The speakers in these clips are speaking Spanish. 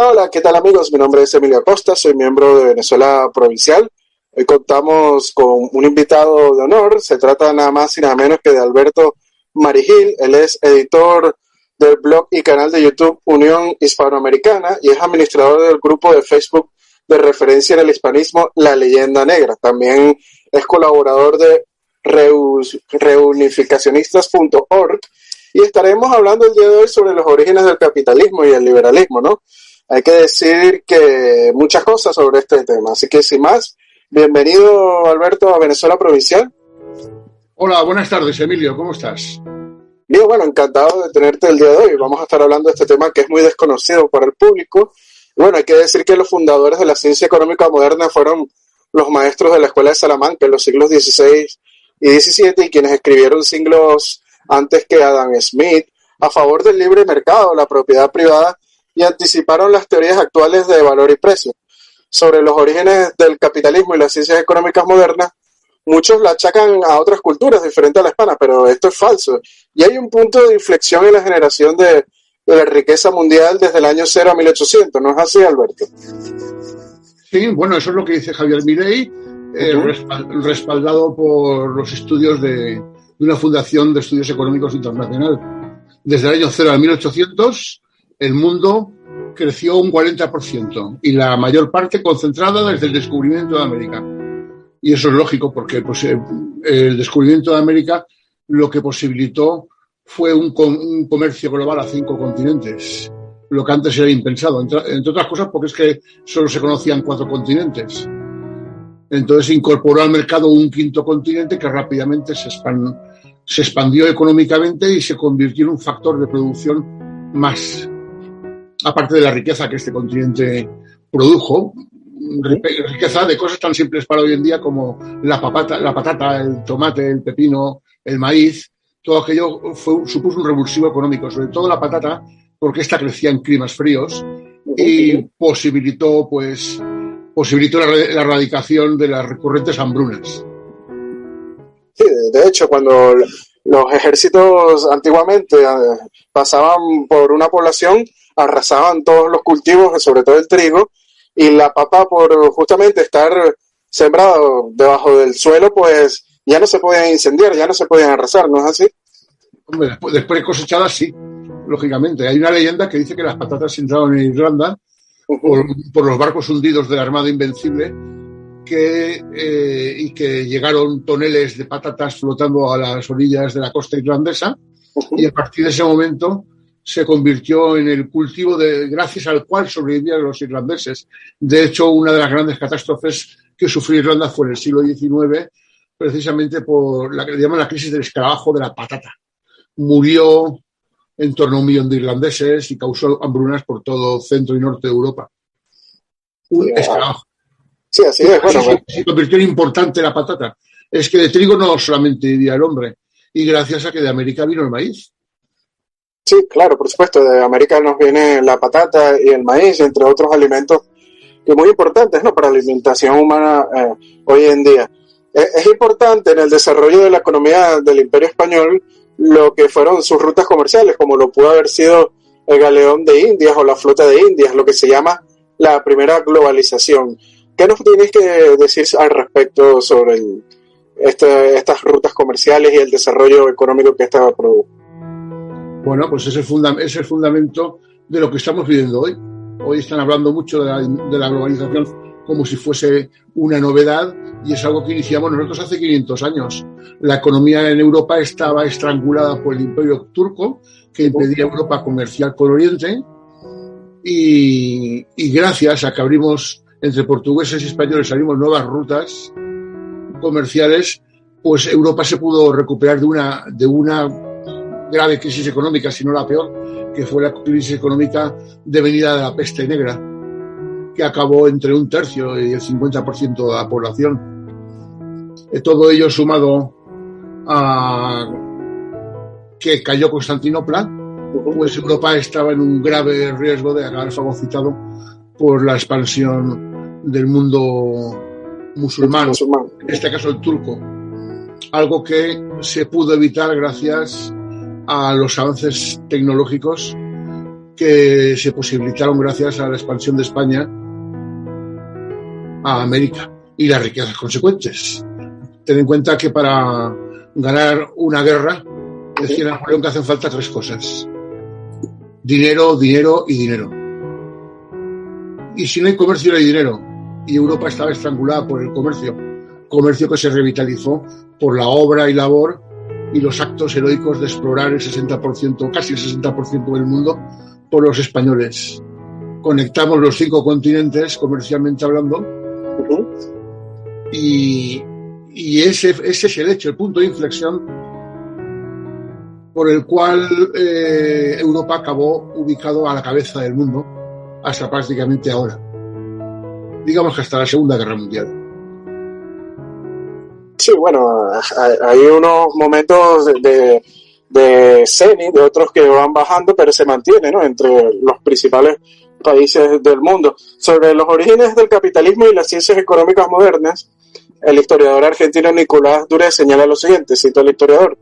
Hola, hola, ¿qué tal amigos? Mi nombre es Emilio Acosta, soy miembro de Venezuela Provincial. Hoy contamos con un invitado de honor, se trata nada más y nada menos que de Alberto Marigil. Él es editor del blog y canal de YouTube Unión Hispanoamericana y es administrador del grupo de Facebook de referencia en el hispanismo La Leyenda Negra. También es colaborador de reunificacionistas.org y estaremos hablando el día de hoy sobre los orígenes del capitalismo y el liberalismo, ¿no? Hay que decir que muchas cosas sobre este tema, así que sin más, bienvenido Alberto a Venezuela Provincial. Hola, buenas tardes Emilio, ¿cómo estás? Bien, bueno, encantado de tenerte el día de hoy. Vamos a estar hablando de este tema que es muy desconocido para el público. Bueno, hay que decir que los fundadores de la ciencia económica moderna fueron los maestros de la Escuela de Salamanca en los siglos XVI y XVII y quienes escribieron siglos antes que Adam Smith a favor del libre mercado, la propiedad privada y anticiparon las teorías actuales de valor y precio. Sobre los orígenes del capitalismo y las ciencias económicas modernas, muchos la achacan a otras culturas diferentes a la hispana, pero esto es falso. Y hay un punto de inflexión en la generación de la riqueza mundial desde el año 0 a 1800, ¿no es así, Alberto? Sí, bueno, eso es lo que dice Javier Milei, respaldado por los estudios de una fundación de estudios económicos internacional. Desde el año 0 al 1800, el mundo creció un 40% y la mayor parte concentrada desde el descubrimiento de América. Y eso es lógico porque pues, el descubrimiento de América lo que posibilitó fue un comercio global a 5 continentes, lo que antes era impensado, entre otras cosas porque es que solo se conocían 4 continentes. Entonces incorporó al mercado un 5º continente que rápidamente se expandió económicamente y se convirtió en un factor de producción más, aparte de la riqueza que este continente produjo, riqueza de cosas tan simples para hoy en día como la patata, el tomate, el pepino, el maíz. Todo aquello supuso un revulsivo económico, sobre todo la patata, porque esta crecía en climas fríos y posibilitó la erradicación de las recurrentes hambrunas. Sí, de hecho, cuando los ejércitos antiguamente pasaban por una población, arrasaban todos los cultivos, sobre todo el trigo, y la papa, por justamente estar sembrado debajo del suelo, pues ya no se podían incendiar, ya no se podían arrasar, ¿no es así? Hombre, después de cosechadas, sí, lógicamente. Hay una leyenda que dice que las patatas entraron en Irlanda por los barcos hundidos de la Armada Invencible y que llegaron toneles de patatas flotando a las orillas de la costa irlandesa y a partir de ese momento se convirtió en el cultivo gracias al cual sobrevivían los irlandeses. De hecho, una de las grandes catástrofes que sufrió Irlanda fue en el siglo XIX, precisamente por la que llaman la crisis del escarabajo de la patata. Murió en torno a 1 millón de irlandeses y causó hambrunas por todo centro y norte de Europa. Un escarabajo. Sí, así es. Bueno, se convirtió en importante la patata. Es que de trigo no solamente vivía el hombre, y gracias a que de América vino el maíz. Sí, claro, por supuesto, de América nos viene la patata y el maíz, entre otros alimentos que muy importantes, ¿no?, para la alimentación humana hoy en día. Es importante en el desarrollo de la economía del Imperio Español lo que fueron sus rutas comerciales, como lo pudo haber sido el galeón de Indias o la flota de Indias, lo que se llama la primera globalización. ¿Qué nos tienes que decir al respecto sobre estas rutas comerciales y el desarrollo económico que esta produjo? Bueno, pues es el fundamento de lo que estamos viviendo hoy. Hoy están hablando mucho de la globalización como si fuese una novedad y es algo que iniciamos nosotros hace 500 años. La economía en Europa estaba estrangulada por el Imperio Turco, que impedía a Europa comerciar con Oriente y gracias a que abrimos, entre portugueses y españoles, abrimos nuevas rutas comerciales, pues Europa se pudo recuperar de una grave crisis económica, si no la peor, que fue la crisis económica devenida de la peste negra, que acabó entre 1/3 y el 50% de la población. Todo ello sumado a que cayó Constantinopla, pues Europa estaba en un grave riesgo de acabar fagocitado por la expansión del mundo musulmán, en este caso el turco, algo que se pudo evitar gracias a los avances tecnológicos que se posibilitaron gracias a la expansión de España a América y las riquezas consecuentes. Ten en cuenta que para ganar una guerra, decía Napoleón que hacen falta 3 cosas: dinero, dinero y dinero. Y si no hay comercio, no hay dinero. Y Europa estaba estrangulada por el comercio que se revitalizó por la obra y labor y los actos heroicos de explorar el 60%, casi el 60% del mundo, por los españoles. Conectamos los 5 continentes, comercialmente hablando, y ese es el hecho, el punto de inflexión por el cual Europa acabó ubicado a la cabeza del mundo hasta prácticamente ahora. Digamos que hasta la Segunda Guerra Mundial. Sí, bueno, hay unos momentos de cenit, de otros que van bajando, pero se mantiene, ¿no?, entre los principales países del mundo. Sobre los orígenes del capitalismo y las ciencias económicas modernas, el historiador argentino Nicolás Duré señala lo siguiente, cito al historiador: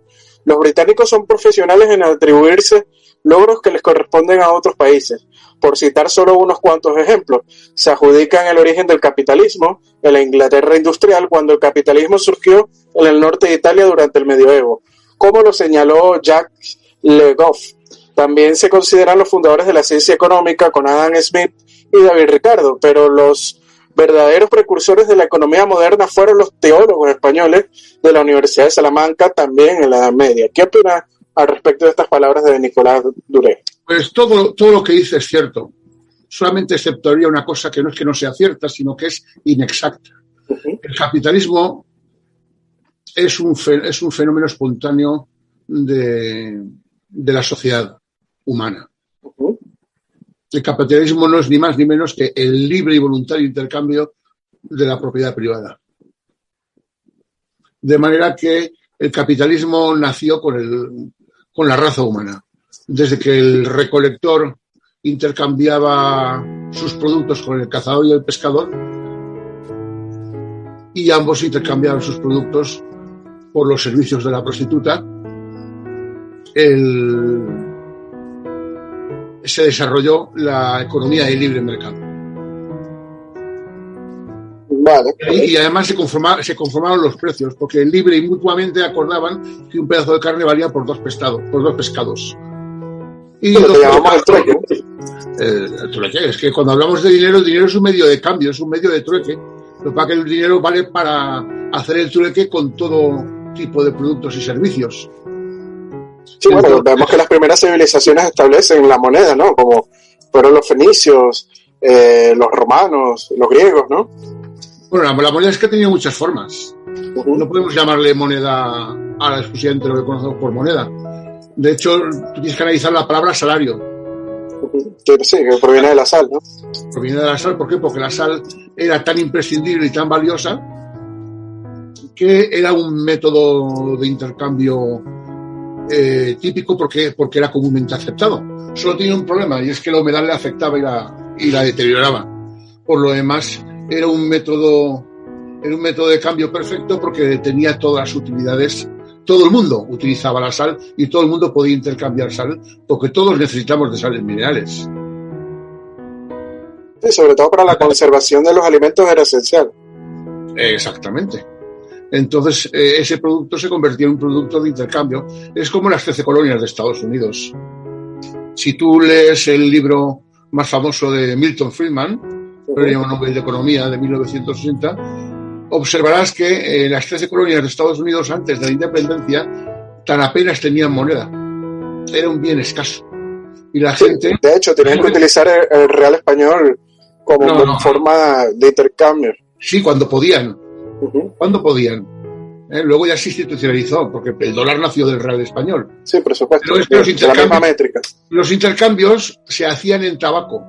los británicos son profesionales en atribuirse logros que les corresponden a otros países. Por citar solo unos cuantos ejemplos, se adjudican el origen del capitalismo en la Inglaterra industrial cuando el capitalismo surgió en el norte de Italia durante el medioevo, como lo señaló Jacques Le Goff. También se consideran los fundadores de la ciencia económica con Adam Smith y David Ricardo, pero los verdaderos precursores de la economía moderna fueron los teólogos españoles de la Universidad de Salamanca, también en la Edad Media. ¿Qué opina al respecto de estas palabras de Nicolás Duré? Pues todo lo que dice es cierto. Solamente exceptuaría una cosa que no es que no sea cierta, sino que es inexacta. El capitalismo es un fenómeno espontáneo de la sociedad humana. El capitalismo no es ni más ni menos que el libre y voluntario intercambio de la propiedad privada. De manera que el capitalismo nació con la raza humana. Desde que el recolector intercambiaba sus productos con el cazador y el pescador, y ambos intercambiaban sus productos por los servicios de la prostituta, se desarrolló la economía de libre mercado. Vale. Y además se conformaron los precios, porque libre y mutuamente acordaban que un pedazo de carne valía por 2 pescados. Y lo que llamamos el trueque. El trueque es que cuando hablamos de dinero, el dinero es un medio de cambio, es un medio de trueque. Lo que pasa es que el dinero vale para hacer el trueque con todo tipo de productos y servicios. Sí, bueno, vemos que las primeras civilizaciones establecen la moneda, ¿no? Como fueron los fenicios, los romanos, los griegos, ¿no? Bueno, la moneda es que ha tenido muchas formas. No podemos llamarle moneda a la exclusivamente lo que conocemos por moneda. De hecho, tú tienes que analizar la palabra salario. Sí, que proviene de la sal, ¿no? Proviene de la sal, ¿por qué? Porque la sal era tan imprescindible y tan valiosa que era un método de intercambio típico porque era comúnmente aceptado. Solo tenía un problema, y es que la humedad le afectaba y la deterioraba. Por lo demás, era un método de cambio perfecto porque tenía todas las utilidades. Todo el mundo utilizaba la sal y todo el mundo podía intercambiar sal porque todos necesitamos de sales minerales. Sí, sobre todo para la conservación de los alimentos era esencial. Exactamente. Entonces, ese producto se convertía en un producto de intercambio. Es como las 13 colonias de Estados Unidos. Si tú lees el libro más famoso de Milton Friedman, Premio Nobel de Economía de 1960, observarás que las 13 colonias de Estados Unidos antes de la independencia tan apenas tenían moneda. Era un bien escaso. Y la gente... De hecho, tenían que utilizar el real español como forma de intercambio. Sí, cuando podían. Cuando podían. Luego ya se institucionalizó, porque el dólar nació del real español. Sí, por supuesto. Pero es que la misma métrica. Los intercambios se hacían en tabaco.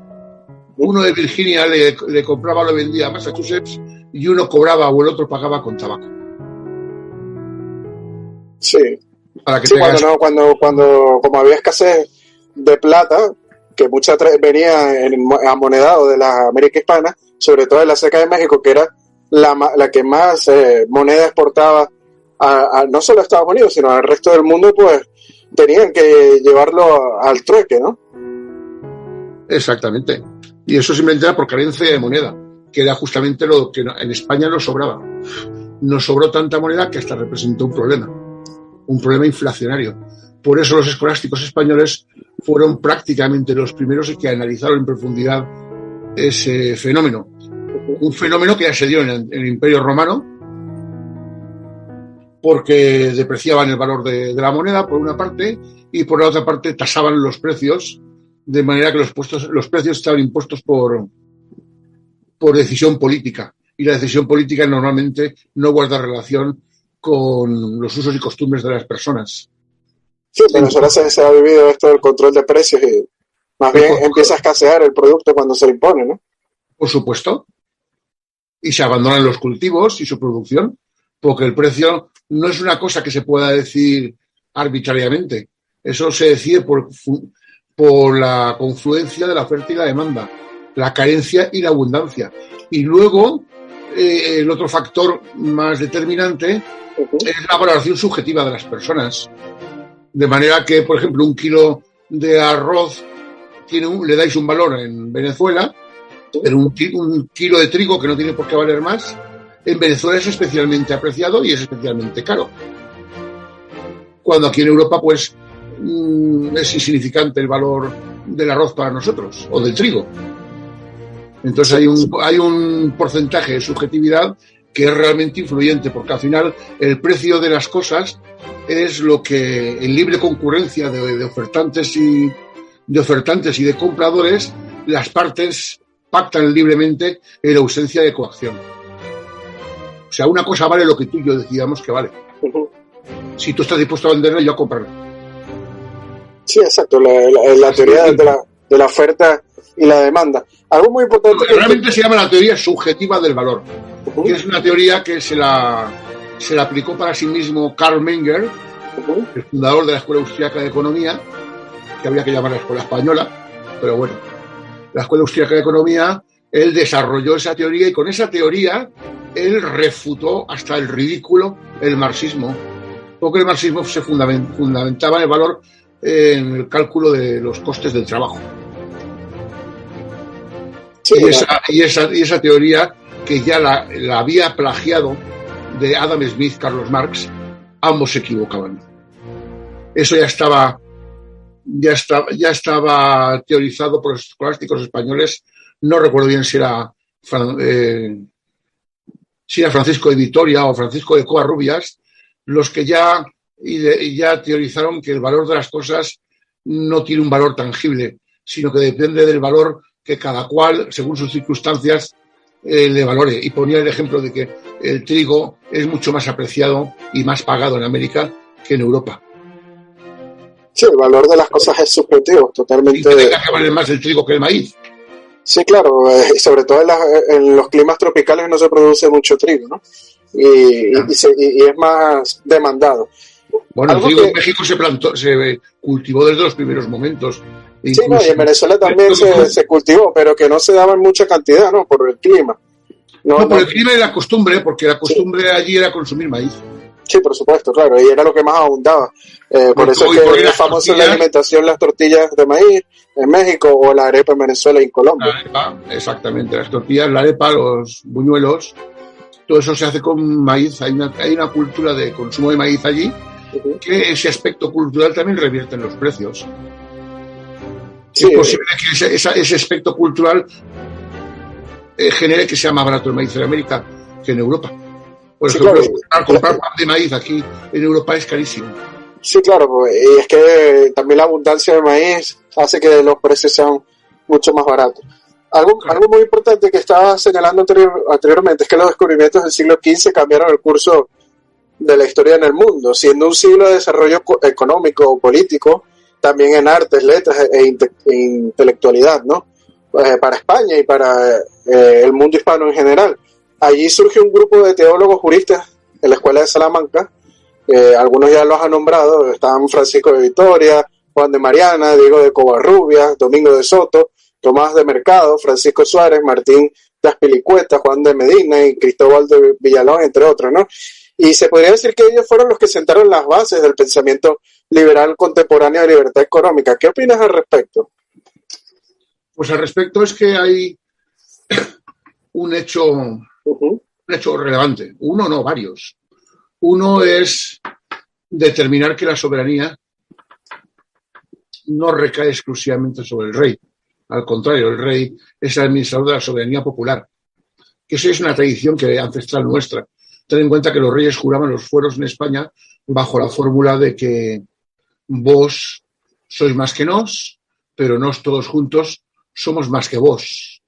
Uno de Virginia le compraba, lo vendía a Massachusetts, y uno cobraba o el otro pagaba con tabaco. Sí. Para que cuando como había escasez de plata, que mucha venía amonedado de la América hispana, sobre todo en la Seca de México, que era la que más moneda exportaba no solo a Estados Unidos, sino al resto del mundo, pues tenían que llevarlo al trueque, ¿no? Exactamente. Y eso simplemente era por carencia de moneda, que era justamente lo que en España nos sobraba. Nos sobró tanta moneda que hasta representó un problema inflacionario. Por eso los escolásticos españoles fueron prácticamente los primeros que analizaron en profundidad ese fenómeno. Un fenómeno que ya se dio en el Imperio Romano, porque depreciaban el valor de la moneda, por una parte, y por la otra parte tasaban los precios, de manera que los precios estaban impuestos por decisión política. Y la decisión política normalmente no guarda relación con los usos y costumbres de las personas. Sí, en Venezuela se ha vivido esto del control de precios y más bien empieza a escasear el producto cuando se le impone, ¿no? Por supuesto. Y se abandonan los cultivos y su producción, porque el precio no es una cosa que se pueda decir arbitrariamente. Eso se decide por la confluencia de la oferta y la demanda, la carencia y la abundancia. Y luego, el otro factor más determinante es la valoración subjetiva de las personas. De manera que, por ejemplo, un kilo de arroz le dais un valor en Venezuela, pero un kilo de trigo, que no tiene por qué valer más, en Venezuela es especialmente apreciado y es especialmente caro. Cuando aquí en Europa, pues, es insignificante el valor del arroz para nosotros, o del trigo. Entonces hay un porcentaje de subjetividad que es realmente influyente, porque al final el precio de las cosas es lo que en libre concurrencia de ofertantes y de compradores, las partes pactan libremente en ausencia de coacción. O sea, una cosa vale lo que tú y yo decidamos que vale. Si tú estás dispuesto a venderla, yo a comprarla. Sí, exacto. La teoría de la oferta y la demanda. Algo muy importante. Realmente se llama la teoría subjetiva del valor. Que es una teoría que se la aplicó para sí mismo Karl Menger, el fundador de la Escuela Austríaca de Economía, que habría que llamar la Escuela Española, pero bueno, la Escuela Austríaca de Economía, él desarrolló esa teoría y con esa teoría él refutó hasta el ridículo el marxismo, porque el marxismo se fundamentaba en el valor, en el cálculo de los costes del trabajo. Sí, y esa teoría, que ya la había plagiado de Adam Smith, Carlos Marx, ambos se equivocaban. Eso ya estaba teorizado por los escolásticos españoles. No recuerdo bien si era Francisco de Vitoria o Francisco de Covarrubias, los que ya teorizaron que el valor de las cosas no tiene un valor tangible, sino que depende del valor que cada cual, según sus circunstancias, le valore. Y ponía el ejemplo de que el trigo es mucho más apreciado y más pagado en América que en Europa. Sí, el valor de las cosas es subjetivo, totalmente. Y que tenga que valer más el trigo que el maíz. Sí, claro, sobre todo en los climas tropicales no se produce mucho trigo, ¿no? Y es más demandado. Bueno, el trigo en México se cultivó desde los primeros momentos. Sí, no, y en Venezuela también se cultivó, pero que no se daba en mucha cantidad, ¿no? Por el clima. No, por el clima y la costumbre, porque la costumbre allí era consumir maíz. Sí, por supuesto, claro, y era lo que más abundaba. Por eso es que es famoso en la alimentación las tortillas de maíz en México o la arepa en Venezuela y en Colombia. La arepa, exactamente, las tortillas, la arepa, los buñuelos, todo eso se hace con maíz. Hay una cultura de consumo de maíz allí, que ese aspecto cultural también revierte en los precios. Sí, es posible que ese aspecto cultural genere que sea más barato el maíz en América que en Europa. Por ejemplo, comprar pan de maíz aquí en Europa es carísimo. Sí, claro, y es que también la abundancia de maíz hace que los precios sean mucho más baratos. Algo muy importante que estaba señalando anteriormente es que los descubrimientos del siglo XV cambiaron el curso de la historia en el mundo, siendo un siglo de desarrollo económico o político, también en artes, letras e intelectualidad, ¿no? Para España y para el mundo hispano en general. Allí surge un grupo de teólogos juristas en la Escuela de Salamanca, algunos ya los han nombrado, están Francisco de Vitoria, Juan de Mariana, Diego de Covarrubias, Domingo de Soto, Tomás de Mercado, Francisco Suárez, Martín de Azpilicueta, Juan de Medina y Cristóbal de Villalón, entre otros, ¿no? Y se podría decir que ellos fueron los que sentaron las bases del pensamiento liberal contemporáneo de libertad económica. ¿Qué opinas al respecto? Pues al respecto es que hay un hecho relevante. Uno, no, varios. Uno es determinar que la soberanía no recae exclusivamente sobre el rey. Al contrario, el rey es el administrador de la soberanía popular. Que eso es una tradición ancestral nuestra. Ten en cuenta que los reyes juraban los fueros en España bajo la fórmula de que vos sois más que nos, pero nos todos juntos somos más que vos.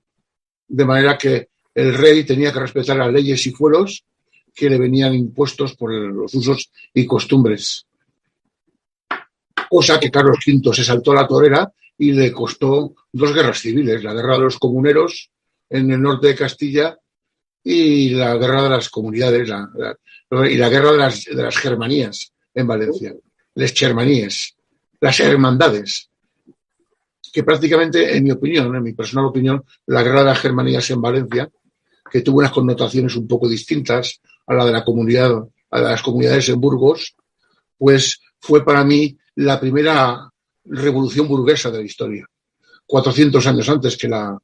De manera que el rey tenía que respetar las leyes y fueros que le venían impuestos por los usos y costumbres. Cosa que Carlos V se saltó a la torera y le costó 2 guerras civiles, la guerra de los comuneros en el norte de Castilla y la guerra de las comunidades, y la guerra de las germanías en Valencia, les germaníes, las hermandades, que prácticamente, en mi opinión, en mi personal opinión, la guerra de las germanías en Valencia, que tuvo unas connotaciones un poco distintas a la de la comunidad, a las comunidades en Burgos, pues fue para mí la primera revolución burguesa de la historia, 400 años antes que la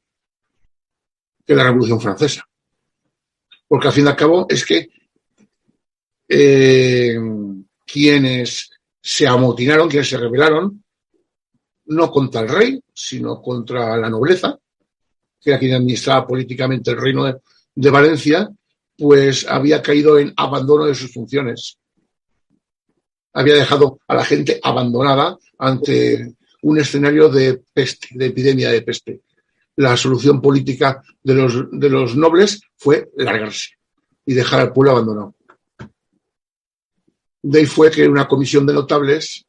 Revolución Francesa. Porque al fin y al cabo es que quienes se amotinaron, quienes se rebelaron, no contra el rey, sino contra la nobleza, que era quien administraba políticamente el reino de Valencia, pues había caído en abandono de sus funciones. Había dejado a la gente abandonada ante un escenario de peste, de epidemia de peste. La solución política de los nobles fue largarse y dejar al pueblo abandonado. De ahí fue que una comisión de notables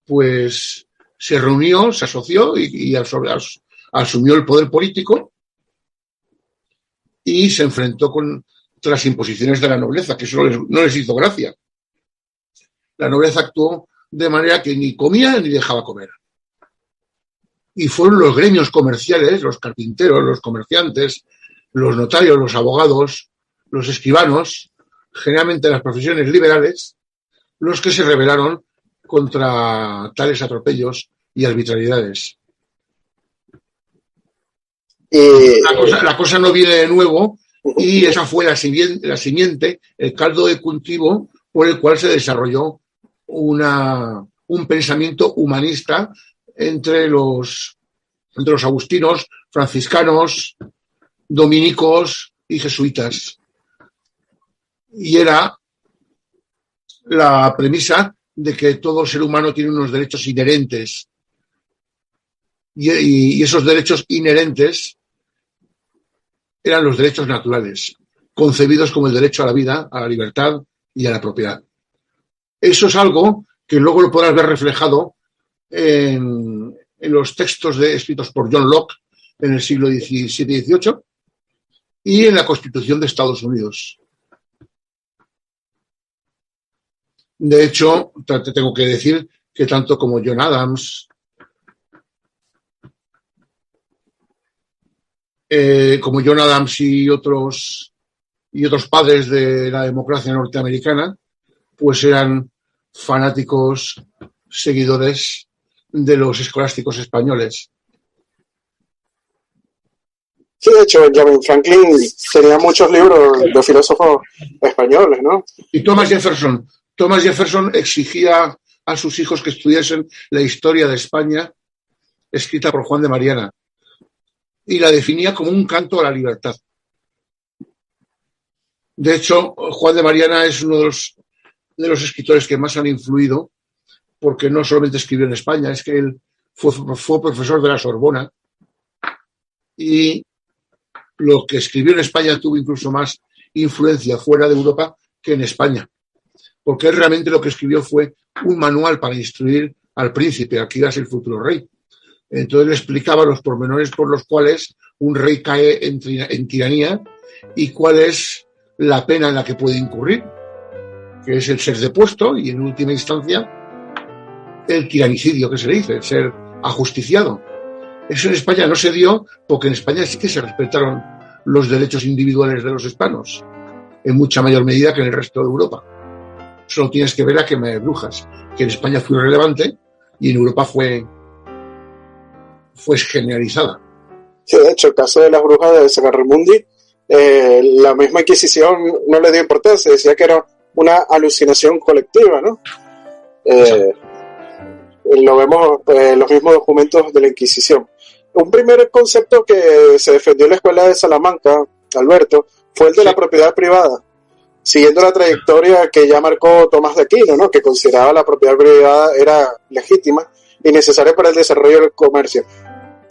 pues se reunió, se asoció y asumió el poder político y se enfrentó con las imposiciones de la nobleza, que eso no les hizo gracia. La nobleza actuó de manera que ni comía ni dejaba comer. Y fueron los gremios comerciales, los carpinteros, los comerciantes, los notarios, los abogados, los escribanos, generalmente las profesiones liberales, los que se rebelaron contra tales atropellos y arbitrariedades. La cosa no viene de nuevo y esa fue la simiente, el caldo de cultivo por el cual se desarrolló un pensamiento humanista entre los agustinos, franciscanos, dominicos y jesuitas. Y era la premisa de que todo ser humano tiene unos derechos inherentes. Y esos derechos inherentes eran los derechos naturales, concebidos como el derecho a la vida, a la libertad y a la propiedad. Eso es algo que luego lo podrás ver reflejado en los textos escritos por John Locke en el siglo XVII y XVIII y en la Constitución de Estados Unidos. De hecho, te tengo que decir que tanto como John Adams, y otros padres de la democracia norteamericana, pues eran fanáticos seguidores de los escolásticos españoles. Sí, de hecho, Benjamin Franklin tenía muchos libros de filósofos españoles, ¿no? Y Thomas Jefferson exigía a sus hijos que estudiasen la historia de España escrita por Juan de Mariana y la definía como un canto a la libertad. De hecho, Juan de Mariana es uno de los escritores que más han influido, porque no solamente escribió en España, es que él fue profesor de la Sorbona y lo que escribió en España tuvo incluso más influencia fuera de Europa que en España, porque él realmente lo que escribió fue un manual para instruir al príncipe, al que iba a ser el futuro rey. Entonces le explicaba los pormenores por los cuales un rey cae en tiranía y cuál es la pena en la que puede incurrir, que es el ser depuesto y en última instancia el tiranicidio, que se le dice, el ser ajusticiado. Eso en España no se dio porque en España sí que se respetaron los derechos individuales de los hispanos en mucha mayor medida que en el resto de Europa. Solo tienes que ver a Quema de Brujas, que en España fue relevante y en Europa fue generalizada. Sí, de hecho, el caso de las brujas de Sagarremundi, la misma Inquisición no le dio importancia, decía que era una alucinación colectiva, ¿no? Lo vemos en los mismos documentos de la Inquisición. Un primer concepto que se defendió en la escuela de Salamanca, Alberto, fue el de la propiedad privada, siguiendo la trayectoria que ya marcó Tomás de Aquino, ¿no? Que consideraba la propiedad privada era legítima y necesaria para el desarrollo del comercio.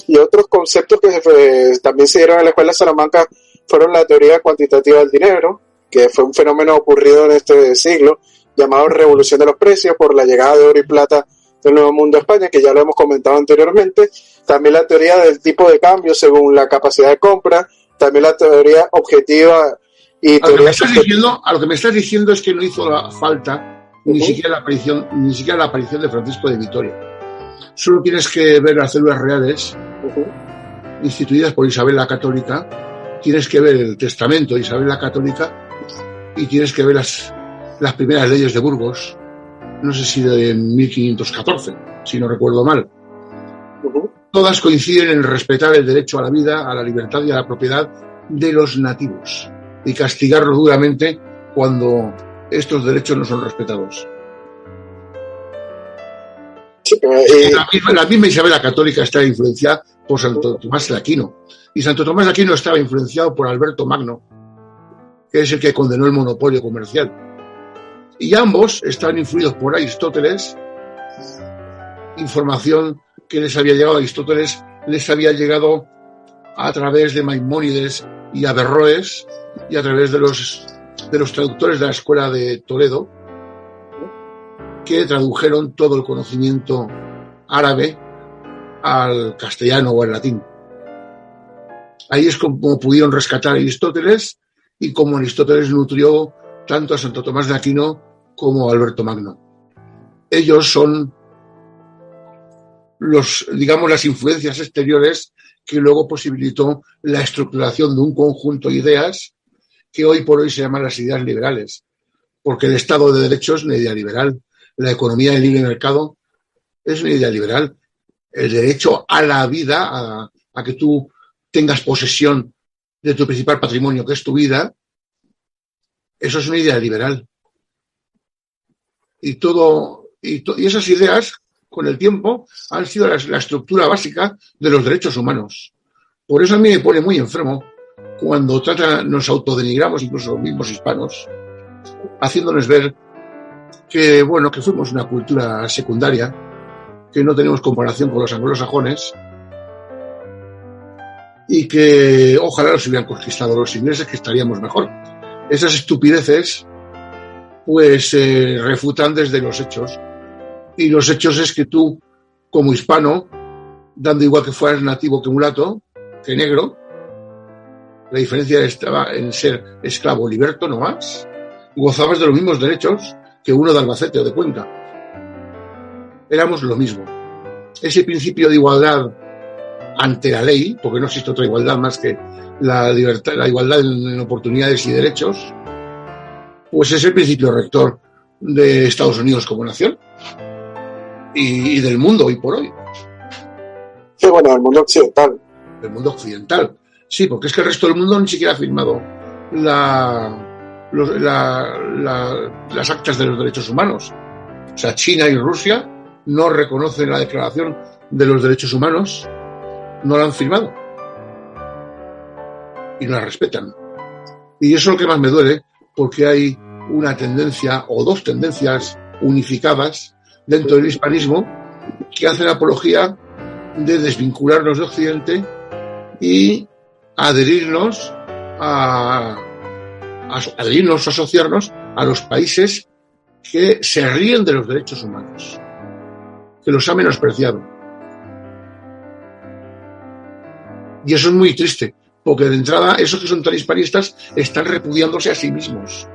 Y otros conceptos que también se dieron en la escuela de Salamanca fueron la teoría cuantitativa del dinero, que fue un fenómeno ocurrido en este siglo, llamado revolución de los precios por la llegada de oro y plata del Nuevo Mundo a España, que ya lo hemos comentado anteriormente. También la teoría del tipo de cambio según la capacidad de compra, también la teoría objetiva y a lo que me estás diciendo es que no hizo falta ni siquiera la aparición de Francisco de Vitoria. Solo tienes que ver las células reales instituidas por Isabel la Católica, tienes que ver el testamento de Isabel la Católica y tienes que ver las primeras leyes de Burgos, no sé si de 1514, si no recuerdo mal. Todas coinciden en respetar el derecho a la vida, a la libertad y a la propiedad de los nativos y castigarlos duramente cuando estos derechos no son respetados. Sí, la misma Isabel la Católica está influenciada por Santo Tomás de Aquino, y Santo Tomás de Aquino estaba influenciado por Alberto Magno, que es el que condenó el monopolio comercial, y ambos estaban influidos por Aristóteles. Información que les había llegado a Aristóteles les había llegado a través de Maimónides y Averroes y a través de los traductores de la escuela de Toledo, que tradujeron todo el conocimiento árabe al castellano o al latín. Ahí es como pudieron rescatar a Aristóteles y como Aristóteles nutrió tanto a Santo Tomás de Aquino como a Alberto Magno. Ellos son las influencias exteriores que luego posibilitó la estructuración de un conjunto de ideas que hoy por hoy se llaman las ideas liberales, porque el Estado de Derecho es una idea liberal, la economía del libre mercado es una idea liberal, el derecho a la vida, a que tú tengas posesión de tu principal patrimonio, que es tu vida, eso es una idea liberal. Y esas ideas, con el tiempo, han sido la estructura básica de los derechos humanos. Por eso a mí me pone muy enfermo cuando nos autodenigramos, incluso los mismos hispanos, haciéndonos ver que fuimos una cultura secundaria, que no tenemos comparación con los anglosajones y que ojalá los hubieran conquistado los ingleses, que estaríamos mejor. Esas estupideces refutan desde los hechos, y los hechos es que tú, como hispano, dando igual que fueras nativo que mulato, que negro, la diferencia estaba en ser esclavo liberto, no más, gozabas de los mismos derechos que uno de Albacete o de Cuenca. Éramos lo mismo. Ese principio de igualdad ante la ley, porque no existe otra igualdad más que la libertad, la igualdad en oportunidades y derechos, pues es el principio rector de Estados Unidos como nación y del mundo hoy por hoy. Sí, bueno, del mundo occidental. Del mundo occidental, sí, porque es que el resto del mundo ni siquiera ha firmado las actas de los derechos humanos. O sea, China y Rusia no reconocen la Declaración de los Derechos Humanos, no la han firmado y no la respetan. Y eso es lo que más me duele, porque hay una tendencia o dos tendencias unificadas dentro del hispanismo que hacen apología de desvincularnos de Occidente y adherirnos a asociarnos a los países que se ríen de los derechos humanos, que los ha menospreciado. Y eso es muy triste, porque de entrada esos que son tan hispanistas están repudiándose a sí mismos,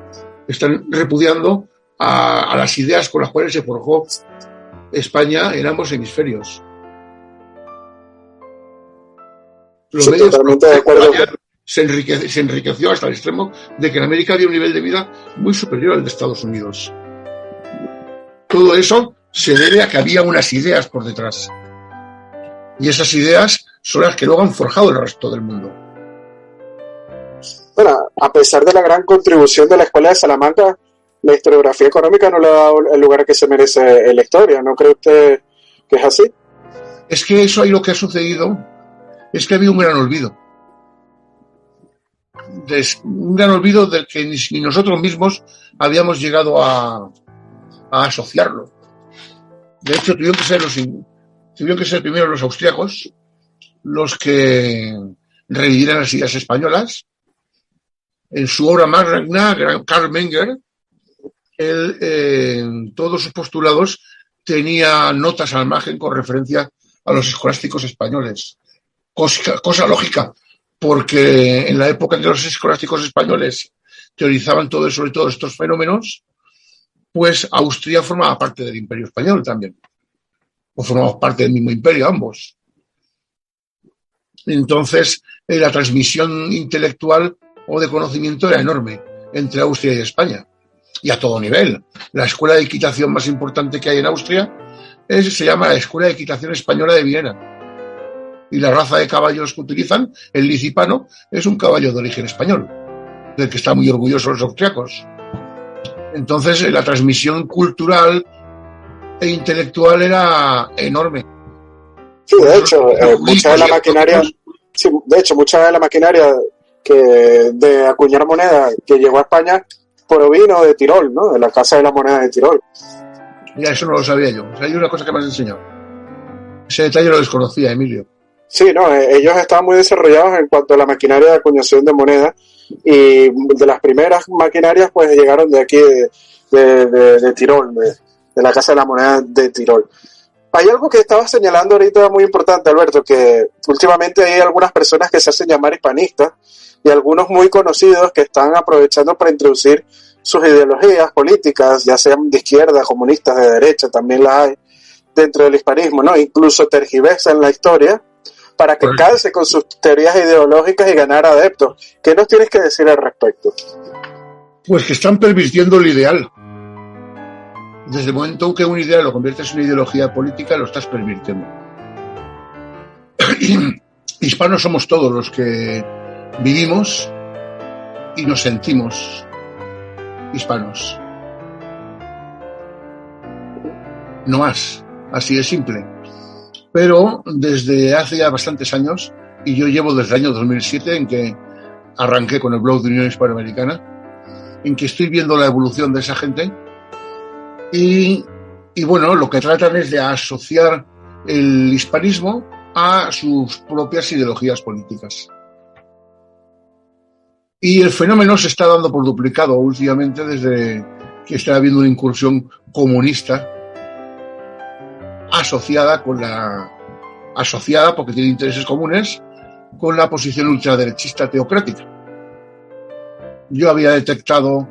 están repudiando a las ideas con las cuales se forjó España en ambos hemisferios. Sí, totalmente de acuerdo. Se enriqueció hasta el extremo de que en América había un nivel de vida muy superior al de Estados Unidos. Todo eso se debe a que había unas ideas por detrás. Y esas ideas son las que luego han forjado el resto del mundo. Bueno, a pesar de la gran contribución de la Escuela de Salamanca, la historiografía económica no le ha dado el lugar que se merece en la historia. ¿No cree usted que es así? Es que eso ahí lo que ha sucedido es que había un gran olvido. Un gran olvido del que ni nosotros mismos habíamos llegado a asociarlo. De hecho, tuvieron que ser primero los austríacos los que revivieran las ideas españolas. En su obra magna, Karl Menger, él, todos sus postulados tenía notas al margen con referencia a los escolásticos españoles. Cosa lógica, porque en la época en que los escolásticos españoles teorizaban sobre todos estos fenómenos, pues Austria formaba parte del Imperio Español también. O formamos parte del mismo imperio ambos. Entonces, la transmisión intelectual o de conocimiento era enorme entre Austria y España. Y a todo nivel. La escuela de equitación más importante que hay en Austria se llama la Escuela de Equitación Española de Viena. Y la raza de caballos que utilizan, el licipano, es un caballo de origen español, del que están muy orgullosos los austriacos. Entonces, la transmisión cultural e intelectual era enorme. Sí, de hecho, mucha de la maquinaria de acuñar moneda que llegó a España provino de Tirol, ¿no? De la Casa de la Moneda de Tirol. Ya, eso no lo sabía yo. O sea, hay una cosa que me has enseñado. Ese detalle lo desconocía, Emilio. Sí, no, ellos estaban muy desarrollados en cuanto a la maquinaria de acuñación de moneda, y de las primeras maquinarias pues llegaron de aquí de Tirol, de la Casa de la Moneda de Tirol. Hay algo que estaba señalando ahorita muy importante, Alberto, que últimamente hay algunas personas que se hacen llamar hispanistas y algunos muy conocidos que están aprovechando para introducir sus ideologías políticas, ya sean de izquierda, comunistas, de derecha, también las hay dentro del hispanismo, ¿no? Incluso tergiversan la historia para que calce con sus teorías ideológicas y ganar adeptos. ¿Qué nos tienes que decir al respecto? Pues que están pervirtiendo el ideal. Desde el momento en que un ideal lo conviertes en una ideología política, lo estás pervirtiendo. Hispanos somos todos los que vivimos y nos sentimos hispanos. No más, así de simple. Pero desde hace ya bastantes años, y yo llevo desde el año 2007 en que arranqué con el blog de Unión Hispanoamericana, en que estoy viendo la evolución de esa gente y bueno, lo que tratan es de asociar el hispanismo a sus propias ideologías políticas. Y el fenómeno se está dando por duplicado últimamente desde que está habiendo una incursión comunista asociada porque tiene intereses comunes con la posición ultraderechista teocrática. Yo había detectado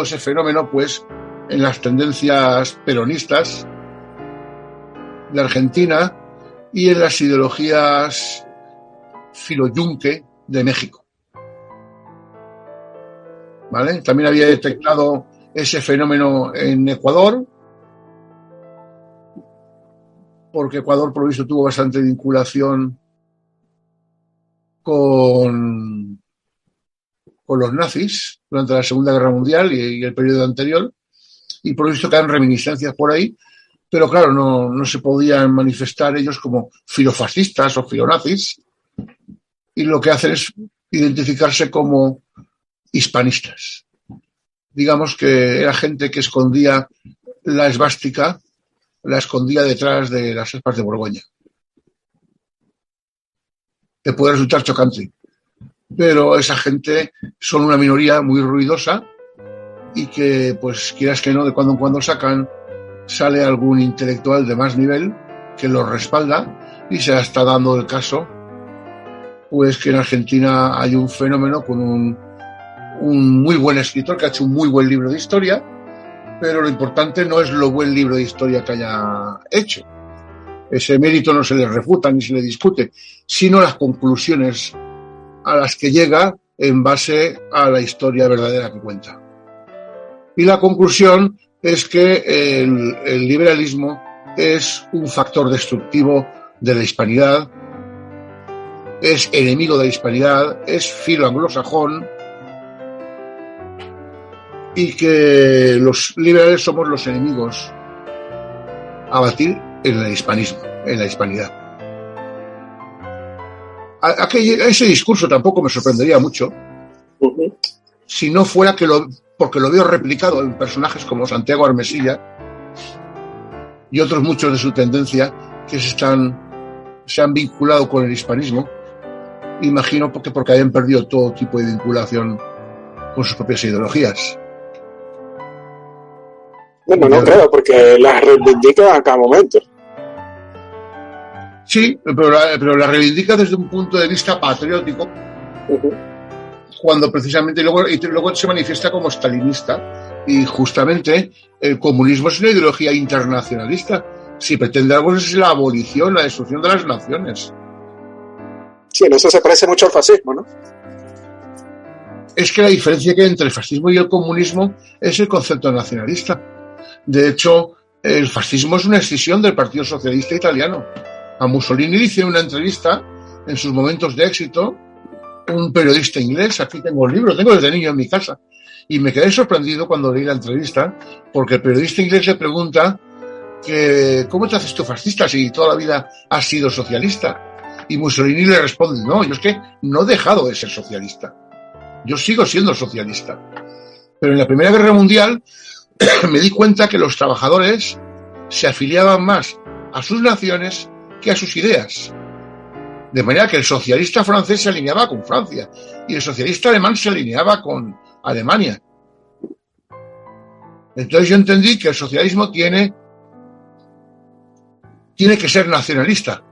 ese fenómeno pues en las tendencias peronistas de Argentina y en las ideologías filo-yunque de México. ¿Vale? También había detectado ese fenómeno en Ecuador, porque Ecuador, por lo visto, tuvo bastante vinculación con los nazis durante la Segunda Guerra Mundial y el periodo anterior, y por lo visto quedan reminiscencias por ahí, pero claro, no se podían manifestar ellos como filofascistas o filonazis, y lo que hacen es identificarse como hispanistas. Digamos que era gente que escondía la esvástica, la escondía detrás de las aspas de Borgoña. Te puede resultar chocante, pero esa gente son una minoría muy ruidosa y que, pues, quieras que no, de cuando en cuando sale algún intelectual de más nivel que los respalda, y se está dando el caso, pues, que en Argentina hay un fenómeno con un muy buen escritor que ha hecho un muy buen libro de historia, pero lo importante no es lo buen libro de historia que haya hecho. Ese mérito no se le refuta ni se le discute, sino las conclusiones a las que llega en base a la historia verdadera que cuenta. Y la conclusión es que el liberalismo es un factor destructivo de la hispanidad, es enemigo de la hispanidad, es filo-anglosajón, y que los liberales somos los enemigos a batir en el hispanismo, en la hispanidad. Ese discurso tampoco me sorprendería mucho, si no fuera porque lo veo replicado en personajes como Santiago Armesilla y otros muchos de su tendencia que se han vinculado con el hispanismo, imagino porque hayan perdido todo tipo de vinculación con sus propias ideologías. Bueno, no creo, porque las reivindican a cada momento. Sí, pero la reivindica desde un punto de vista patriótico, cuando precisamente luego se manifiesta como stalinista, y justamente el comunismo es una ideología internacionalista. Si pretende algo es la abolición, la destrucción de las naciones. Sí, en eso se parece mucho al fascismo, ¿no? Es que la diferencia que hay entre el fascismo y el comunismo es el concepto nacionalista. De hecho, el fascismo es una escisión del Partido Socialista Italiano. A Mussolini le hice una entrevista en sus momentos de éxito, un periodista inglés. Aquí tengo el libro, tengo desde niño en mi casa, y me quedé sorprendido cuando leí la entrevista, porque el periodista inglés le pregunta que ¿cómo te haces tú fascista si toda la vida has sido socialista? Y Mussolini le responde: no, yo es que no he dejado de ser socialista, yo sigo siendo socialista, pero en la Primera Guerra Mundial me di cuenta que los trabajadores se afiliaban más a sus naciones que a sus ideas. De manera que el socialista francés se alineaba con Francia y el socialista alemán se alineaba con Alemania. Entonces yo entendí que el socialismo tiene que ser nacionalista.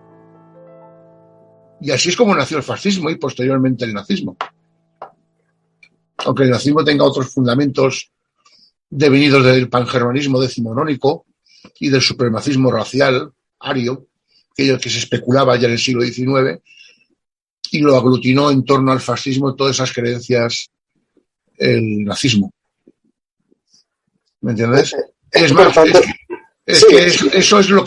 Y así es como nació el fascismo y posteriormente el nazismo. Aunque el nazismo tenga otros fundamentos devenidos del pangermanismo decimonónico y del supremacismo racial ario, que se especulaba ya en el siglo XIX, y lo aglutinó en torno al fascismo todas esas creencias el nazismo. ¿Me entiendes? Es más, eso es lo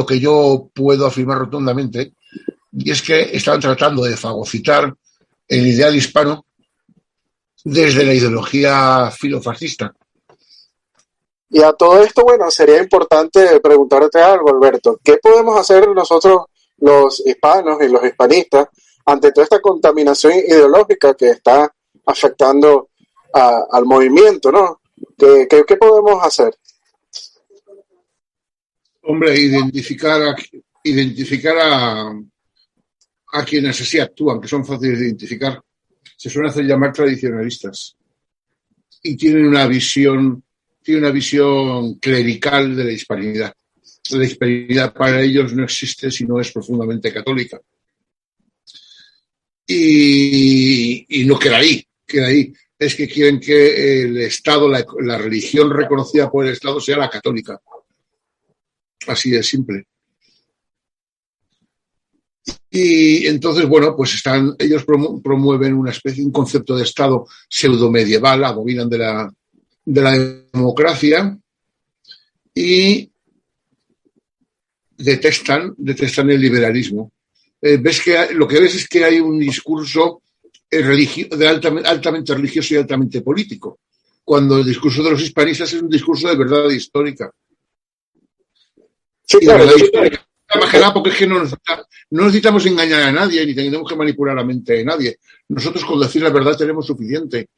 que yo puedo afirmar rotundamente, y es que estaban tratando de fagocitar el ideal hispano desde la ideología filofascista. Y a todo esto, bueno, sería importante preguntarte algo, Alberto. ¿Qué podemos hacer nosotros, los hispanos y los hispanistas, ante toda esta contaminación ideológica que está afectando al movimiento, ¿no? ¿Qué podemos hacer? Hombre, identificar a quienes así actúan, que son fáciles de identificar. Se suelen hacer llamar tradicionalistas y tienen una visión clerical de la hispanidad. La hispanidad para ellos no existe si no es profundamente católica. Y no queda ahí. Es que quieren que el Estado, la religión reconocida por el Estado sea la católica. Así de simple. Y entonces, bueno, pues ellos promueven un concepto de Estado pseudomedieval, abominan de la democracia y detestan el liberalismo. Lo que ves es que hay un discurso altamente religioso y altamente político, cuando el discurso de los hispanistas es un discurso de verdad histórica. Sí, claro. Más que nada porque es que no necesitamos engañar a nadie ni tenemos que manipular la mente de nadie. Nosotros con decir la verdad tenemos suficiente,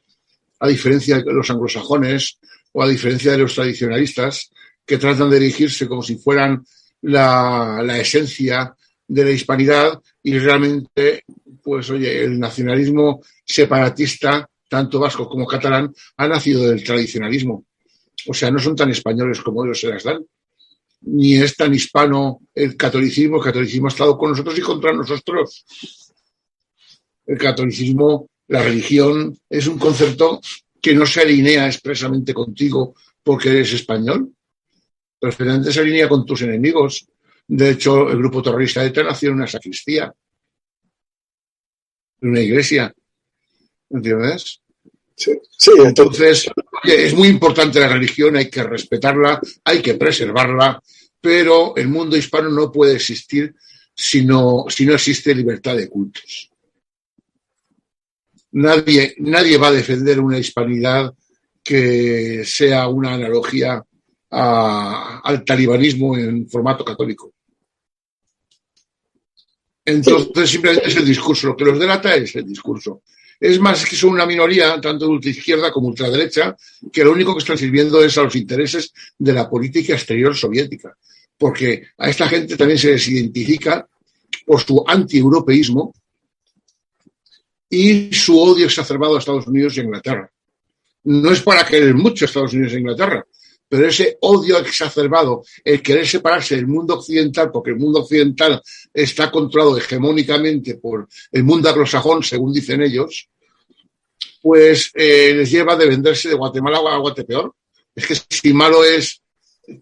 a diferencia de los anglosajones o a diferencia de los tradicionalistas que tratan de erigirse como si fueran la esencia de la hispanidad, y realmente, pues oye, el nacionalismo separatista, tanto vasco como catalán, ha nacido del tradicionalismo. O sea, no son tan españoles como ellos se las dan. Ni es tan hispano el catolicismo. El catolicismo ha estado con nosotros y contra nosotros. El catolicismo, la religión, es un concepto que no se alinea expresamente contigo porque eres español, pero finalmente se alinea con tus enemigos. De hecho, el grupo terrorista de ETA nació en una sacristía, en una iglesia. ¿Entiendes? Sí. Entonces, es muy importante la religión, hay que respetarla, hay que preservarla, pero el mundo hispano no puede existir si no existe libertad de cultos. Nadie va a defender una hispanidad que sea una analogía al talibanismo en formato católico. Entonces, simplemente es el discurso. Lo que los delata es el discurso. Es más que son una minoría, tanto de ultraizquierda como ultraderecha, que lo único que están sirviendo es a los intereses de la política exterior soviética. Porque a esta gente también se les identifica por su anti-europeísmo y su odio exacerbado a Estados Unidos y a Inglaterra. No es para querer mucho a Estados Unidos e Inglaterra, pero ese odio exacerbado, el querer separarse del mundo occidental, porque el mundo occidental está controlado hegemónicamente por el mundo anglosajón, según dicen ellos, pues les lleva de venderse de Guatemala a Guatepeor. Es que si malo es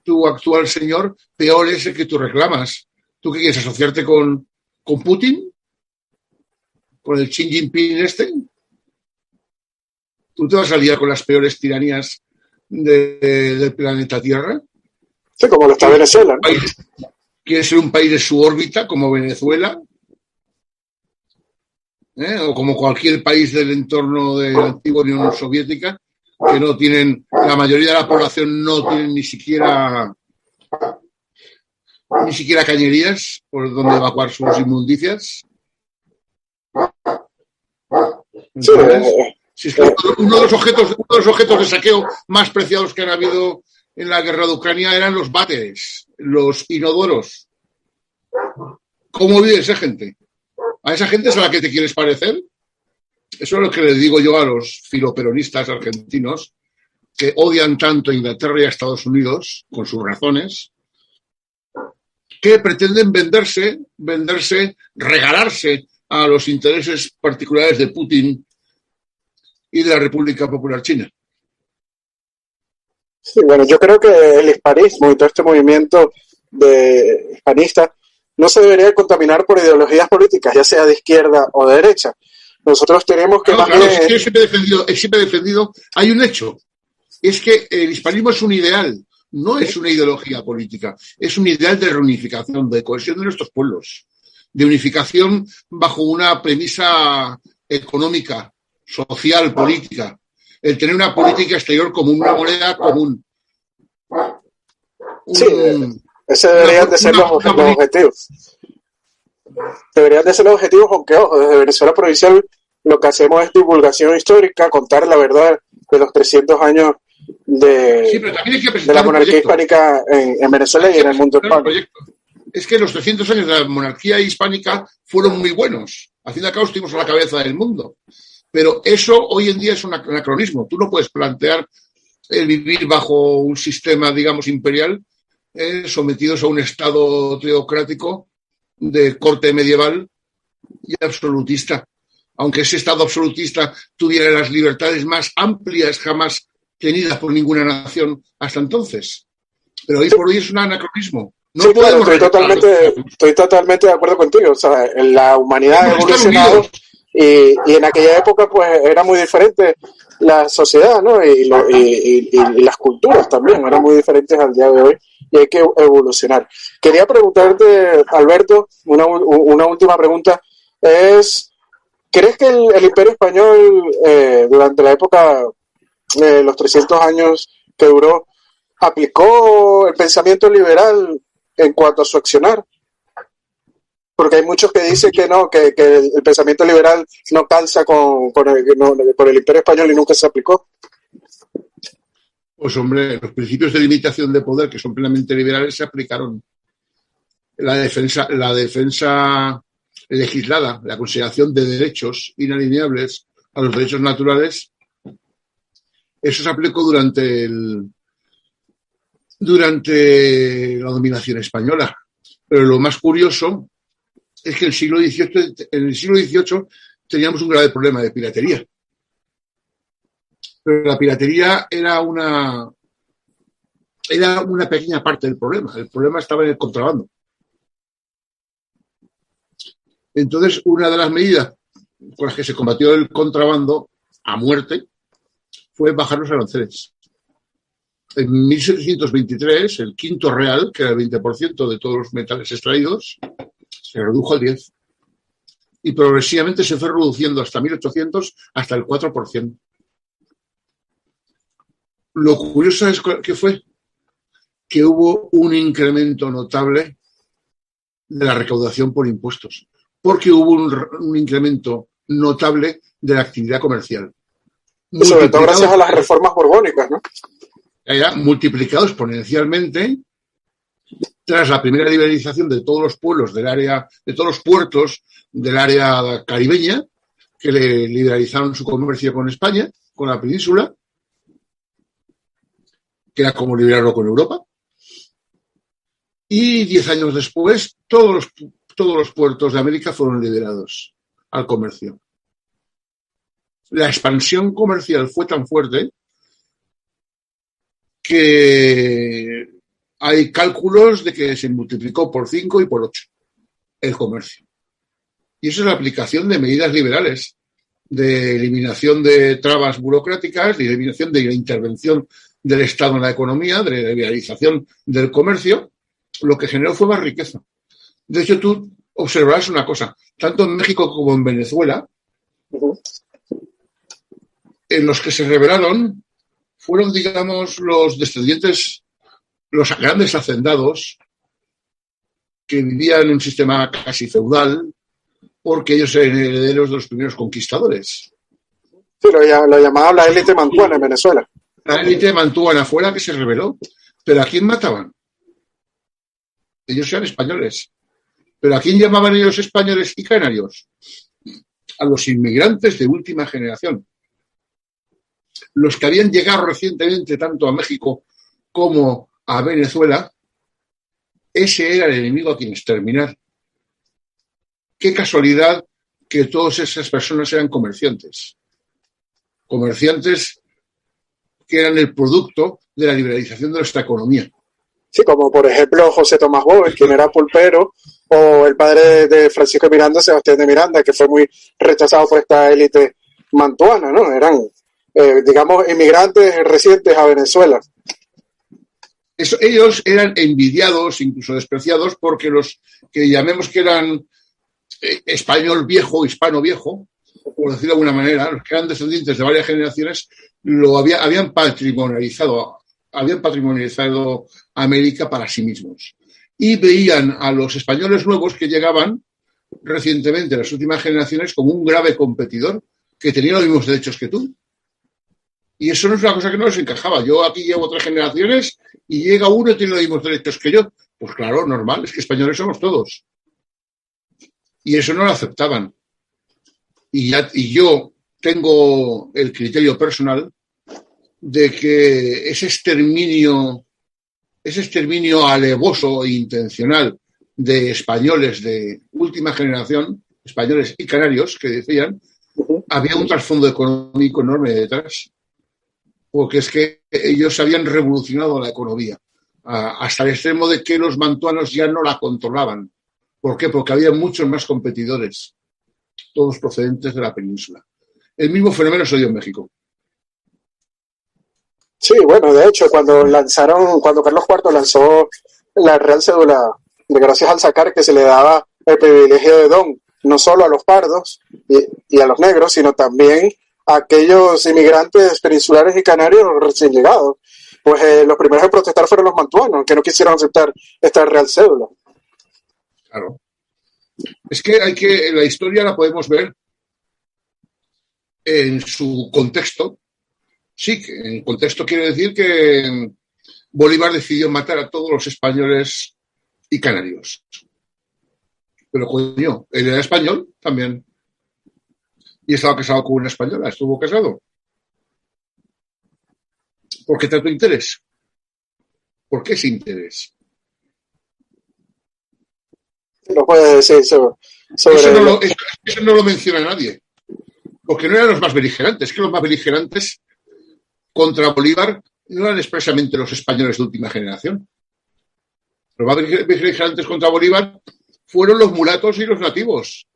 tu actual señor, peor es el que tú reclamas. ¿Tú qué quieres, asociarte con Putin? ¿Con el Xi Jinping este? ¿Tú te vas a liar con las peores tiranías del planeta Tierra? Sí, como lo está Venezuela, ¿no? ¿Quieres ser un país de su órbita como Venezuela? O como cualquier país del entorno de la antigua Unión Soviética, que no tienen, la mayoría de la población no tienen ni siquiera cañerías por donde evacuar sus inmundicias. Entonces, si es que uno de los objetos de saqueo más preciados que han habido en la guerra de Ucrania eran los váteres, los inodoros. ¿Cómo vive esa gente? ¿A esa gente es a la que te quieres parecer? Eso es lo que le digo yo a los filoperonistas argentinos que odian tanto a Inglaterra y a Estados Unidos, con sus razones, que pretenden venderse, regalarse a los intereses particulares de Putin y de la República Popular China. Sí, bueno, yo creo que el hispanismo y todo este movimiento de hispanista no se debería contaminar por ideologías políticas, ya sea de izquierda o de derecha. Nosotros tenemos que... Claro, es que yo siempre he defendido, hay un hecho, es que el hispanismo es un ideal, no es una ideología política, es un ideal de reunificación, de cohesión de nuestros pueblos, de unificación bajo una premisa económica, social, política, el tener una política exterior común, una moneda común. Sí, ese deberían de ser los objetivos. Deberían de ser los objetivos, aunque ojo, desde Venezuela Provincial lo que hacemos es divulgación histórica, contar la verdad de los 300 años de la monarquía hispánica en Venezuela y en el mundo hispano. Es que los 300 años de la monarquía hispánica fueron muy buenos. Al fin y al cabo estuvimos a la cabeza del mundo. Pero eso hoy en día es un anacronismo. Tú no puedes plantear el vivir bajo un sistema, digamos, imperial, sometidos a un estado teocrático de corte medieval y absolutista. Aunque ese estado absolutista tuviera las libertades más amplias jamás tenidas por ninguna nación hasta entonces. Pero hoy por hoy es un anacronismo. No sí, podemos estoy totalmente de acuerdo contigo. O sea, la humanidad ha evolucionado y en aquella época pues era muy diferente la sociedad, ¿no? Y las culturas también eran muy diferentes al día de hoy y hay que evolucionar. Quería preguntarte, Alberto, una última pregunta es, ¿crees que el Imperio Español durante la época de los 300 años que duró aplicó el pensamiento liberal en cuanto a su accionar? Porque hay muchos que dicen que no, que el pensamiento liberal no calza con el Imperio Español y nunca se aplicó. Pues hombre, los principios de limitación de poder, que son plenamente liberales, se aplicaron. La defensa legislada, la consideración de derechos inalienables a los derechos naturales, eso se aplicó durante la dominación española. Pero lo más curioso es que en el siglo XVIII teníamos un grave problema de piratería. Pero la piratería era una pequeña parte del problema. El problema estaba en el contrabando. Entonces, una de las medidas con las que se combatió el contrabando a muerte fue bajar los aranceles. En 1723, el quinto real, que era el 20% de todos los metales extraídos, se redujo al 10%. Y progresivamente se fue reduciendo hasta 1800, hasta el 4%. Lo curioso es que fue que hubo un incremento notable de la recaudación por impuestos, porque hubo un incremento notable de la actividad comercial. Y sobre todo gracias a las reformas borbónicas, ¿no? Multiplicado exponencialmente tras la primera liberalización de todos los pueblos del área, de todos los puertos del área caribeña, que le liberalizaron su comercio con España, con la península, que era como liberarlo con Europa. Y 10 años después, todos los puertos de América fueron liberados al comercio. La expansión comercial fue tan fuerte que hay cálculos de que se multiplicó por 5 y por 8 el comercio. Y eso es la aplicación de medidas liberales, de eliminación de trabas burocráticas, de eliminación de la intervención del Estado en la economía, de la liberalización del comercio. Lo que generó fue más riqueza. De hecho, tú observarás una cosa, tanto en México como en Venezuela, en los que se rebelaron fueron, digamos, los descendientes, los grandes hacendados que vivían en un sistema casi feudal, porque ellos eran herederos de los primeros conquistadores. Sí, lo llamaban la élite mantuana en Venezuela. La élite mantuana fue la que se rebeló. ¿Pero a quién mataban? Ellos eran españoles. ¿Pero a quién llamaban ellos españoles y canarios? A los inmigrantes de última generación. Los que habían llegado recientemente tanto a México como a Venezuela, ese era el enemigo a quien exterminar. Qué casualidad que todas esas personas eran comerciantes. Comerciantes que eran el producto de la liberalización de nuestra economía. Sí, como por ejemplo José Tomás Bóvez, quien era pulpero, o el padre de Francisco de Miranda, Sebastián de Miranda, que fue muy rechazado por esta élite mantuana, ¿no? Eran, digamos, inmigrantes recientes a Venezuela. Ellos eran envidiados, incluso despreciados, porque los que llamemos que eran español viejo, hispano viejo, por decirlo de alguna manera, los que eran descendientes de varias generaciones, habían patrimonializado América para sí mismos. Y veían a los españoles nuevos que llegaban recientemente, las últimas generaciones, como un grave competidor que tenía los mismos derechos que tú. Y eso no es una cosa que no les encajaba. Yo aquí llevo 3 generaciones y llega uno y tiene los mismos derechos que yo. Pues claro, normal, es que españoles somos todos. Y eso no lo aceptaban. Y yo tengo el criterio personal de que ese exterminio alevoso e intencional de españoles de última generación, españoles y canarios, que decían, había un trasfondo económico enorme detrás, porque es que ellos habían revolucionado la economía hasta el extremo de que los mantuanos ya no la controlaban. ¿Por qué? Porque había muchos más competidores, todos procedentes de la península. El mismo fenómeno se dio en México. Sí, bueno, de hecho, cuando Carlos IV lanzó la Real Cédula de gracias al sacar, que se le daba el privilegio de don, no solo a los pardos y a los negros, sino también a aquellos inmigrantes peninsulares y canarios recién llegados. Pues los primeros en protestar fueron los mantuanos, que no quisieron aceptar esta Real Cédula. Claro. Es que la historia la podemos ver en su contexto. Sí, que en contexto quiere decir que Bolívar decidió matar a todos los españoles y canarios. Pero coño, él era español también. Y estaba casado con una española, estuvo casado. ¿Por qué tanto interés? ¿Por qué ese interés? No puede decir sobre eso no lo menciona nadie. Porque no eran los más beligerantes, que los más beligerantes contra Bolívar no eran expresamente los españoles de última generación. Los más beligerantes contra Bolívar fueron los mulatos y los nativos.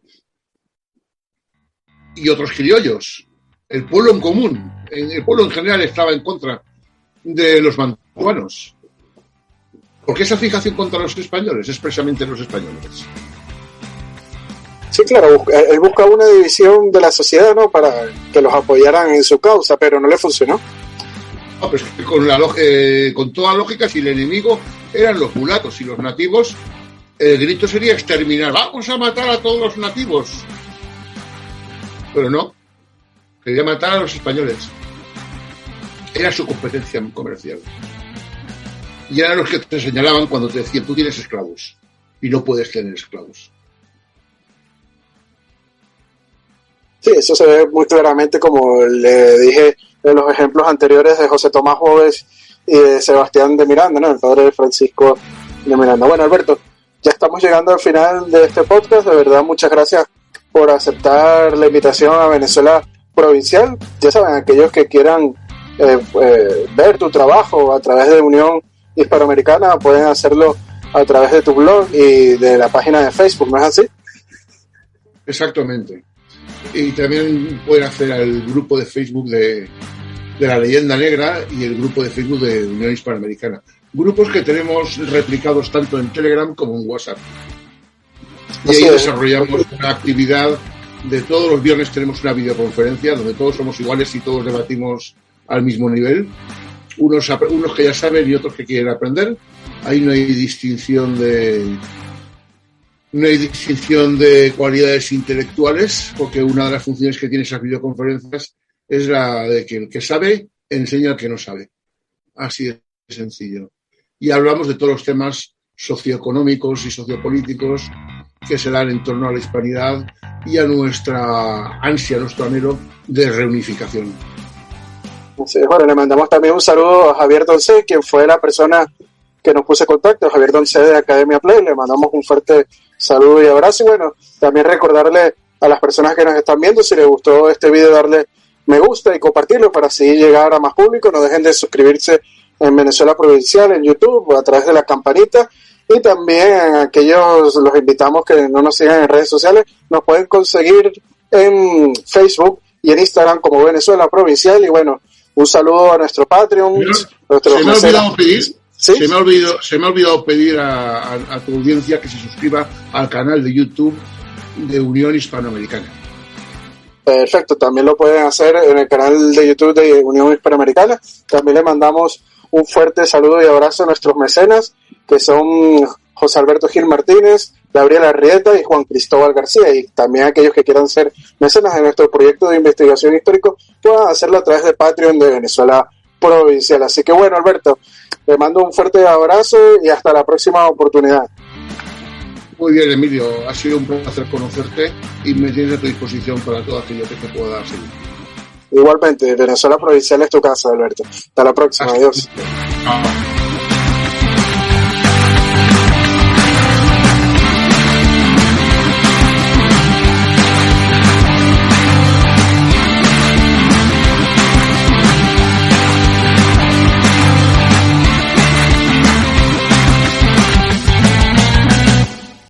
Y otros criollos. El pueblo en común, el pueblo en general estaba en contra de los mantuanos. cubanos. Porque esa fijación contra los españoles es precisamente los españoles. Sí, claro, él busca una división de la sociedad, ¿no? Para que los apoyaran en su causa, pero no le funcionó. No, pero es que con toda lógica, si el enemigo eran los mulatos y los nativos, el grito sería exterminar. ¡Vamos a matar a todos los nativos! Pero no, quería matar a los españoles. Era su competencia comercial. Y eran los que te señalaban cuando te decían, tú tienes esclavos y no puedes tener esclavos. Sí, eso se ve muy claramente, como le dije en los ejemplos anteriores de José Tomás Boves y de Sebastián de Miranda, ¿no? El padre de Francisco de Miranda. Bueno, Alberto, ya estamos llegando al final de este podcast. De verdad, muchas gracias por aceptar la invitación a Venezuela Provincial. Ya saben, aquellos que quieran ver tu trabajo a través de Unión Hispanoamericana pueden hacerlo a través de tu blog y de la página de Facebook, ¿no es así? Exactamente. Y también pueden hacer al grupo de Facebook de la Leyenda Negra y el grupo de Facebook de Unión Hispanoamericana. Grupos que tenemos replicados tanto en Telegram como en WhatsApp. Y ahí desarrollamos una actividad de todos los viernes. Tenemos una videoconferencia donde todos somos iguales y todos debatimos al mismo nivel. Unos que ya saben y otros que quieren aprender. Ahí no hay distinción de cualidades intelectuales, porque una de las funciones que tienen esas videoconferencias es la de que el que sabe enseña al que no sabe. Así de sencillo. Y hablamos de todos los temas socioeconómicos y sociopolíticos que se dan en torno a la hispanidad y a nuestra ansia, nuestro anhelo de reunificación. Sí, bueno, le mandamos también un saludo a Javier Doncé, quien fue la persona que nos puso en contacto, Javier Doncé de Academia Play. Le mandamos un fuerte saludo y abrazo. Y bueno, también recordarle a las personas que nos están viendo, si les gustó este video, darle me gusta y compartirlo para así llegar a más público. No dejen de suscribirse en Venezuela Provincial en YouTube o a través de la campanita. Y también aquellos, los invitamos que no nos sigan en redes sociales, nos pueden conseguir en Facebook y en Instagram como Venezuela Provincial. Y bueno, un saludo a nuestro Patreon. Se me ha olvidado pedir, ¿sí? Se me ha olvidado pedir a tu audiencia que se suscriba al canal de YouTube de Unión Hispanoamericana. Perfecto, también lo pueden hacer en el canal de YouTube de Unión Hispanoamericana. También le mandamos un fuerte saludo y abrazo a nuestros mecenas, que son José Alberto Gil Martínez, Gabriel Arrieta y Juan Cristóbal García. Y también aquellos que quieran ser mecenas de nuestro proyecto de investigación histórico puedan hacerlo a través de Patreon de Venezuela Provincial. Así que bueno, Alberto, le mando un fuerte abrazo y hasta la próxima oportunidad. Muy bien, Emilio, ha sido un placer conocerte y me tienes a tu disposición para todo aquello que te pueda seguir. Igualmente, Venezuela Provincial es tu casa, Alberto. Hasta la próxima, adiós.